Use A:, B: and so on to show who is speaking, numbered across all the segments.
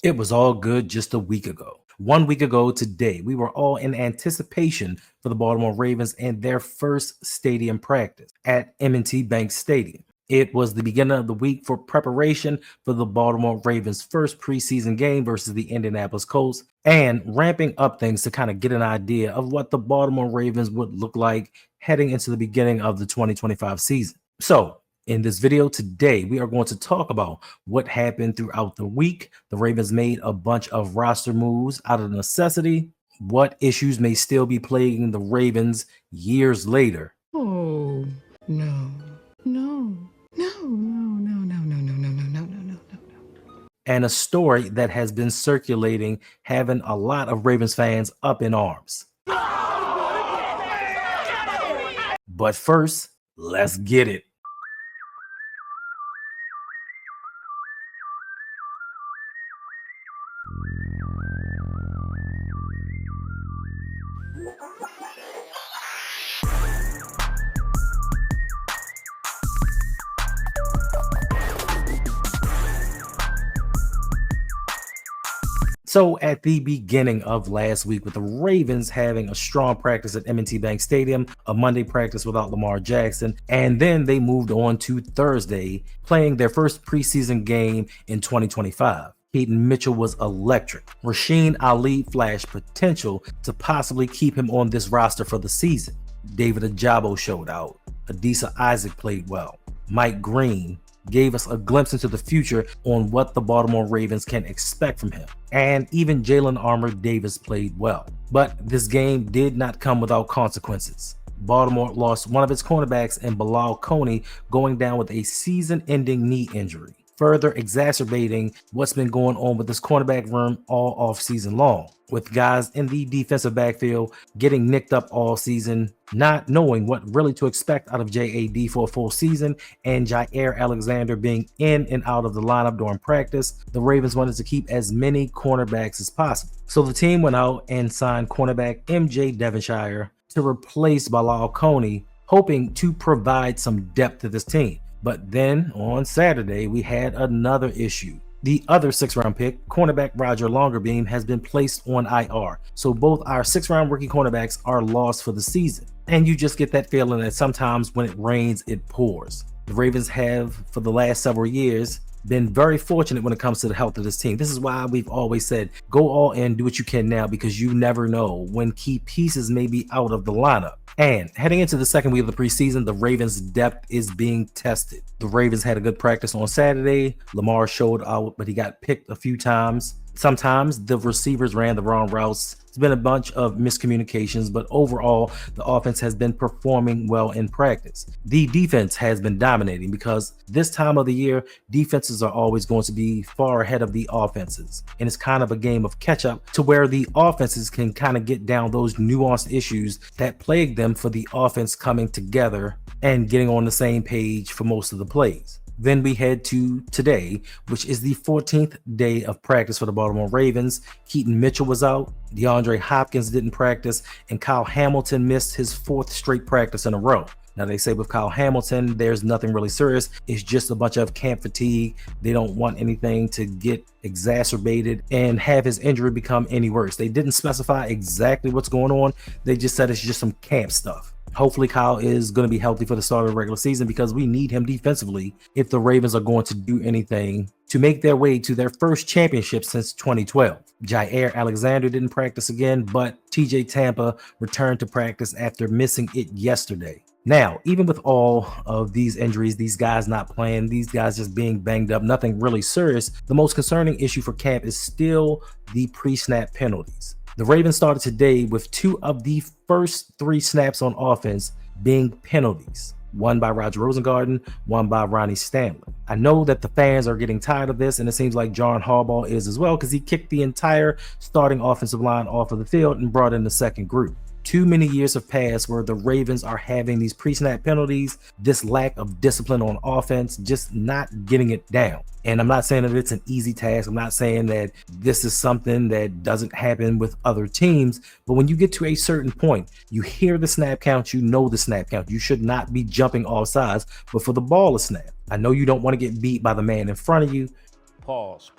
A: It was all good just a week ago. 1 week ago today, we were all in anticipation for the Baltimore Ravens and their first stadium practice at M&T Bank Stadium. It was the beginning of the week for preparation for the Baltimore Ravens' first preseason game versus the Indianapolis Colts and ramping up things to kind of get an idea of what the Baltimore Ravens would look like heading into the beginning of the 2025 season. So, in this video today, we are going to talk about what happened throughout the week. The Ravens made a bunch of roster moves out of necessity. What issues may still be plaguing the Ravens years later?
B: Oh, no, no, no, no, no, no, no, no, no, no, no, no, no.
A: And a story that has been circulating, having a lot of Ravens fans up in arms. But first, let's get it. So at the beginning of last week, with the Ravens having a strong practice at M&T Bank Stadium, a Monday practice without Lamar Jackson, and then they moved on to Thursday, playing their first preseason game in 2025. Keaton Mitchell was electric. Rasheen Ali flashed potential to possibly keep him on this roster for the season. David Ajabo showed out. Adisa Isaac played well. Mike Green gave us a glimpse into the future on what the Baltimore Ravens can expect from him. And even Jalen Armour-Davis played well. But this game did not come without consequences. Baltimore lost one of its cornerbacks in Bilal Coney, going down with a season-ending knee injury, further exacerbating what's been going on with this cornerback room all off-season long, with guys in the defensive backfield getting nicked up all season, not knowing what really to expect out of JAD for a full season, and Jair Alexander being in and out of the lineup during practice. The Ravens wanted to keep as many cornerbacks as possible. So the team went out and signed cornerback MJ Devonshire to replace Bilal Coney, hoping to provide some depth to this team. But then on Saturday, we had another issue. The other 6th-round pick, cornerback Roger Longerbeam, has been placed on IR. So both our 6th-round rookie cornerbacks are lost for the season. And you just get that feeling that sometimes when it rains, it pours. The Ravens have, for the last several years, been very fortunate when it comes to the health of this team. This is why we've always said, go all in, do what you can now, because you never know when key pieces may be out of the lineup. And heading into the second week of the preseason, the Ravens' depth is being tested. The Ravens had a good practice on Saturday. Lamar showed out, but he got picked a few times. Sometimes the receivers ran the wrong routes. It's been a bunch of miscommunications, but overall, the offense has been performing well in practice. The defense has been dominating because this time of the year, defenses are always going to be far ahead of the offenses. And it's kind of a game of catch up to where the offenses can kind of get down those nuanced issues that plague them for the offense coming together and getting on the same page for most of the plays. Then we head to today, which is the 14th day of practice for the Baltimore Ravens. Keaton Mitchell was out, DeAndre Hopkins didn't practice, and Kyle Hamilton missed his 4th straight practice in a row. Now, they say with Kyle Hamilton, there's nothing really serious. It's just a bunch of camp fatigue. They don't want anything to get exacerbated and have his injury become any worse. They didn't specify exactly what's going on. They just said it's just some camp stuff. Hopefully Kyle is going to be healthy for the start of the regular season because we need him defensively if the Ravens are going to do anything to make their way to their first championship since 2012. Jair Alexander didn't practice again, but TJ Tampa returned to practice after missing it yesterday. Now, even with all of these injuries, these guys not playing, these guys just being banged up, nothing really serious, the most concerning issue for camp is still the pre-snap penalties. The Ravens started today with 2 of the first 3 snaps on offense being penalties. One by Roger Rosengarten, one by Ronnie Stanley. I know that the fans are getting tired of this, and it seems like John Harbaugh is as well, because he kicked the entire starting offensive line off of the field and brought in the second group. Too many years have passed where the Ravens are having these pre-snap penalties, this lack of discipline on offense, just not getting it down. And I'm not saying that it's an easy task. I'm not saying that this is something that doesn't happen with other teams. But when you get to a certain point, you hear the snap count, you know the snap count. You should not be jumping off sides before the ball is snapped. I know you don't want to get beat by the man in front of you.
C: Pause.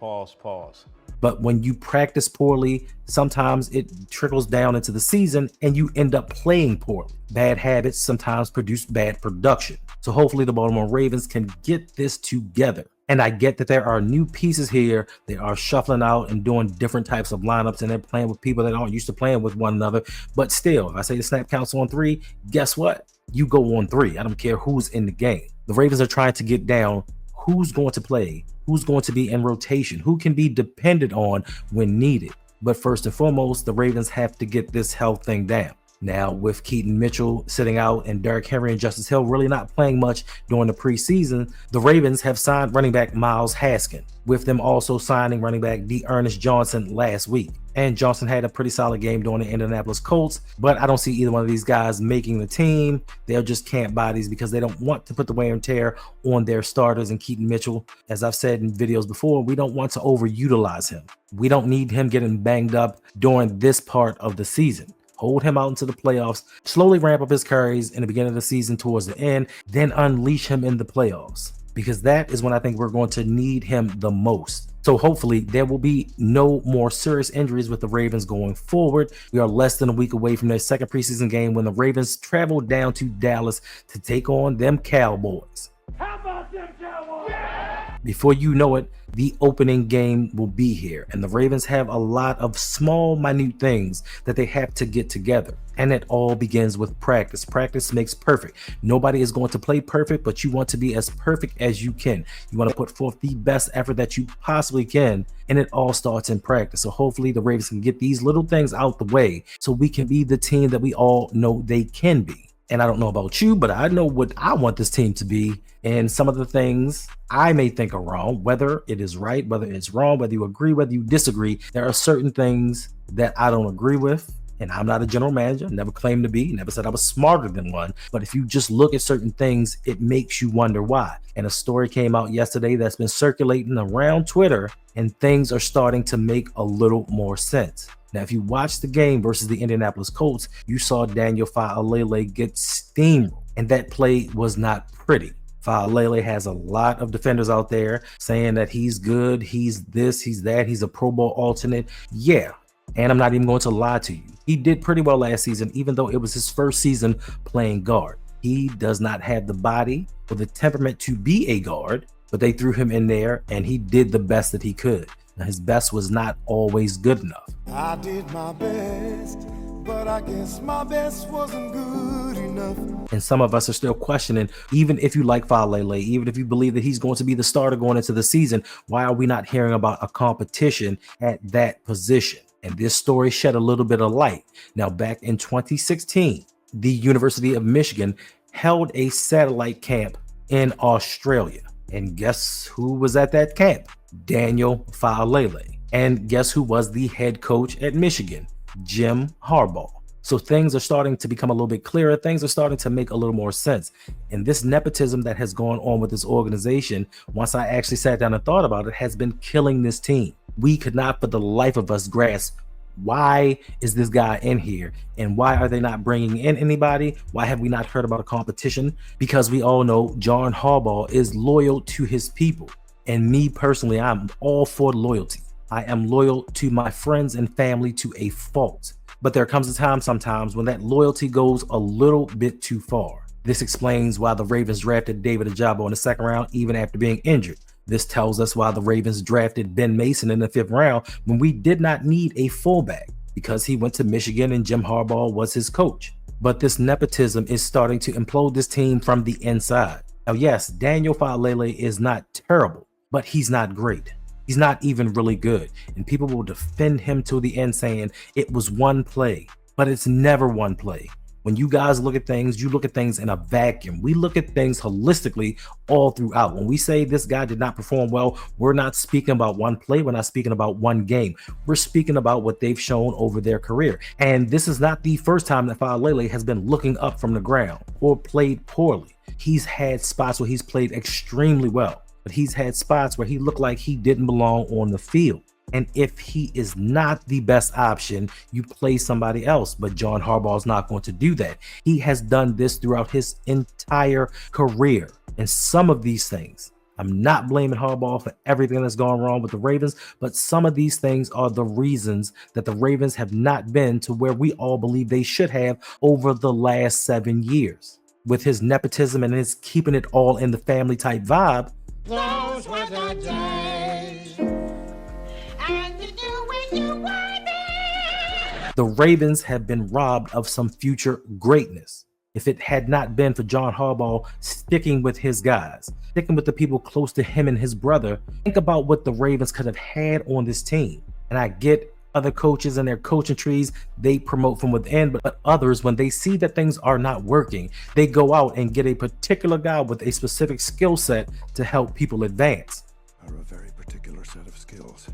A: But when you practice poorly, sometimes it trickles down into the season and you end up playing poorly. Bad habits sometimes produce bad production. So hopefully the Baltimore Ravens can get this together. And I get that there are new pieces here. They are shuffling out and doing different types of lineups, and they're playing with people that aren't used to playing with one another. But still, if I say the snap counts on 3, guess what? You go on 3. I don't care who's in the game. The Ravens are trying to get down who's going to play, who's going to be in rotation, who can be depended on when needed. But first and foremost, the Ravens have to get this health thing down. Now, with Keaton Mitchell sitting out and Derrick Henry and Justice Hill really not playing much during the preseason, the Ravens have signed running back Myles Haskin, with them also signing running back D'Ernest Johnson last week. And Johnson had a pretty solid game during the Indianapolis Colts, but I don't see either one of these guys making the team. They're just camp bodies because they don't want to put the wear and tear on their starters. And Keaton Mitchell, as I've said in videos before, we don't want to overutilize him. We don't need him getting banged up during this part of the season. Hold him out into the playoffs, slowly ramp up his carries in the beginning of the season towards the end, then unleash him in the playoffs, because that is when I think we're going to need him the most. So hopefully there will be no more serious injuries with the Ravens going forward. We are less than a week away from their second preseason game when the Ravens travel down to Dallas to take on them Cowboys. How about them Cowboys? Yeah! Before you know it, the opening game will be here, and the Ravens have a lot of small, minute things that they have to get together. And it all begins with practice. Practice makes perfect. Nobody is going to play perfect, but you want to be as perfect as you can. You want to put forth the best effort that you possibly can, and it all starts in practice. So hopefully the Ravens can get these little things out the way so we can be the team that we all know they can be. And I don't know about you, but I know what I want this team to be. And some of the things I may think are wrong, whether it is right, whether it's wrong, whether you agree, whether you disagree, there are certain things that I don't agree with. And I'm not a general manager, never claimed to be, never said I was smarter than one. But if you just look at certain things, it makes you wonder why. And a story came out yesterday that's been circulating around Twitter, and things are starting to make a little more sense. Now, if you watch the game versus the Indianapolis Colts, you saw Daniel Faalele get steamrolled, and that play was not pretty. Faalele has a lot of defenders out there saying that he's good, he's this, he's that, he's a Pro Bowl alternate. Yeah, and I'm not even going to lie to you. He did pretty well last season, even though it was his first season playing guard. He does not have the body or the temperament to be a guard, but they threw him in there, and he did the best that he could. Now, his best was not always good enough.
C: I did my best, but I guess my best wasn't good enough.
A: And some of us are still questioning, even if you like Faalele, even if you believe that he's going to be the starter going into the season, why are we not hearing about a competition at that position? And this story shed a little bit of light. Now, back in 2016, the University of Michigan held a satellite camp in Australia. And guess who was at that camp? Daniel Faalele. And guess who was the head coach at Michigan? Jim Harbaugh. So things are starting to become a little bit clearer. Things are starting to make a little more sense. And this nepotism that has gone on with this organization, once I actually sat down and thought about it, has been killing this team. We could not for the life of us grasp, why is this guy in here? And why are they not bringing in anybody? Why have we not heard about a competition? Because we all know John Harbaugh is loyal to his people. And me personally, I'm all for loyalty. I am loyal to my friends and family to a fault. But there comes a time sometimes when that loyalty goes a little bit too far. This explains why the Ravens drafted David Ojabo in the second round, even after being injured. This tells us why the Ravens drafted Ben Mason in the 5th round when we did not need a fullback, because he went to Michigan and Jim Harbaugh was his coach. But this nepotism is starting to implode this team from the inside. Now, yes, Daniel Faalele is not terrible, but he's not great. He's not even really good. And people will defend him to the end saying it was one play, but it's never one play. When you guys look at things, you look at things in a vacuum. We look at things holistically all throughout. When we say this guy did not perform well, we're not speaking about one play. We're not speaking about one game. We're speaking about what they've shown over their career. And this is not the first time that Faalele has been looking up from the ground or played poorly. He's had spots where he's played extremely well, but he's had spots where he looked like he didn't belong on the field. And if he is not the best option, you play somebody else. But John Harbaugh is not going to do that. He has done this throughout his entire career. And some of these things, I'm not blaming Harbaugh for everything that's gone wrong with the Ravens, but some of these things are the reasons that the Ravens have not been to where we all believe they should have over the last 7 years. With his nepotism and his keeping it all in the family type vibe,
B: Those were the days. And you knew when you were there.
A: the Ravens have been robbed of some future greatness. If it had not been for John Harbaugh sticking with his guys, sticking with the people close to him and his brother, think about what the Ravens could have had on this team. And I get other coaches and their coaching trees, they promote from within, but others, when they see that things are not working, they go out and get a particular guy with a specific skill set to help people advance.
D: Are a very particular set of skills.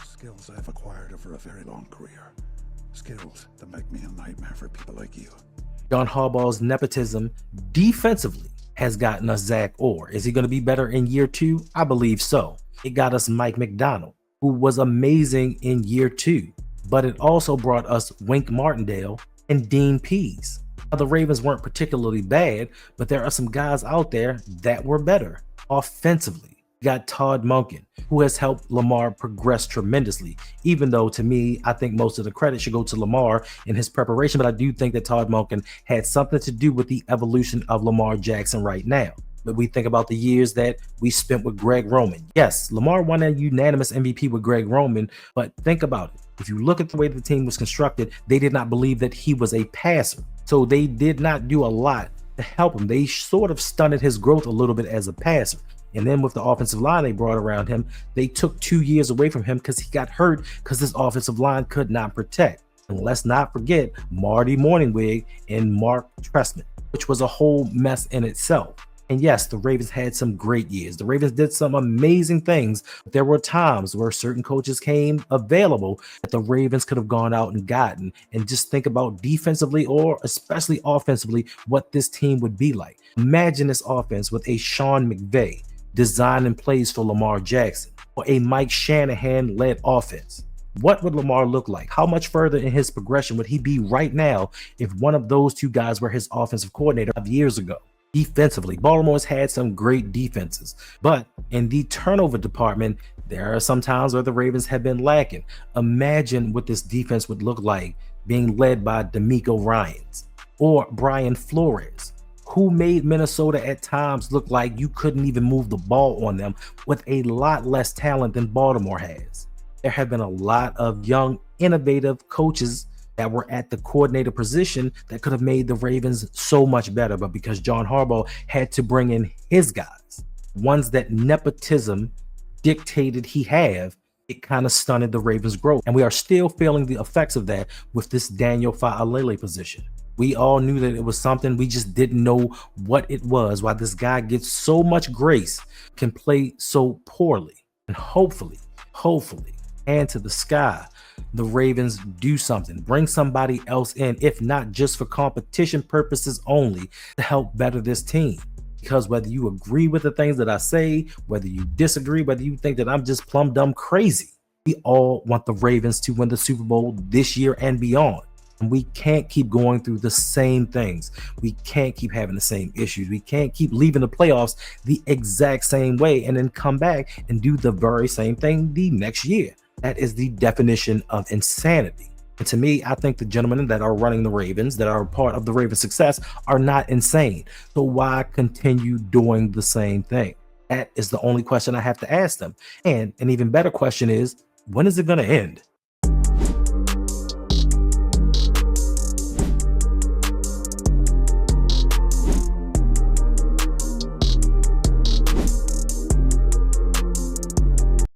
D: Skills I've acquired over a very long career. Skills that make me a nightmare for people like you.
A: John Harbaugh's nepotism defensively has gotten us Zach Orr. Is he going to be better in year 2? I believe so. It got us Mike McDonald, who was amazing in year 2, but it also brought us Wink Martindale and Dean Pease. Now, the Ravens weren't particularly bad, but there are some guys out there that were better offensively. You got Todd Monken, who has helped Lamar progress tremendously, even though to me, I think most of the credit should go to Lamar in his preparation, but I do think that Todd Monken had something to do with the evolution of Lamar Jackson right now. But we think about the years that we spent with Greg Roman. Yes, Lamar won a unanimous MVP with Greg Roman, but think about it. If you look at the way the team was constructed, they did not believe that he was a passer. So they did not do a lot to help him. They sort of stunted his growth a little bit as a passer. And then with the offensive line they brought around him, they took 2 years away from him because he got hurt because this offensive line could not protect. And let's not forget Marty Morningwig and Mark Trestman, which was a whole mess in itself. And yes, the Ravens had some great years. The Ravens did some amazing things. There were times where certain coaches came available that the Ravens could have gone out and gotten. And just think about defensively or especially offensively what this team would be like. Imagine this offense with a Sean McVay designing plays for Lamar Jackson or a Mike Shanahan-led offense. What would Lamar look like? How much further in his progression would he be right now if one of those two guys were his offensive coordinator 5 years ago? Defensively, Baltimore's had some great defenses, but in the turnover department, there are some times where the Ravens have been lacking. Imagine what this defense would look like being led by D'Amico Ryans or Brian Flores, who made Minnesota at times look like you couldn't even move the ball on them with a lot less talent than Baltimore has. There have been a lot of young, innovative coaches that were at the coordinator position that could have made the Ravens so much better, but because John Harbaugh had to bring in his guys, ones that nepotism dictated he have, it kind of stunted the Ravens' growth. And we are still feeling the effects of that with this Daniel Faalele position. We all knew that it was something, we just didn't know what it was, why this guy gets so much grace, can play so poorly. And hopefully, and to the sky, the Ravens do something, bring somebody else in, if not just for competition purposes only, to help better this team. Because whether you agree with the things that I say, whether you disagree, whether you think that I'm just plumb dumb crazy, we all want the Ravens to win the Super Bowl this year and beyond. And we can't keep going through the same things. We can't keep having the same issues. We can't keep leaving the playoffs the exact same way and then come back and do the very same thing the next year. That is the definition of insanity. And to me, I think the gentlemen that are running the Ravens, that are part of the Ravens' success, are not insane. So why continue doing the same thing? That is the only question I have to ask them. And an even better question is, when is it going to end?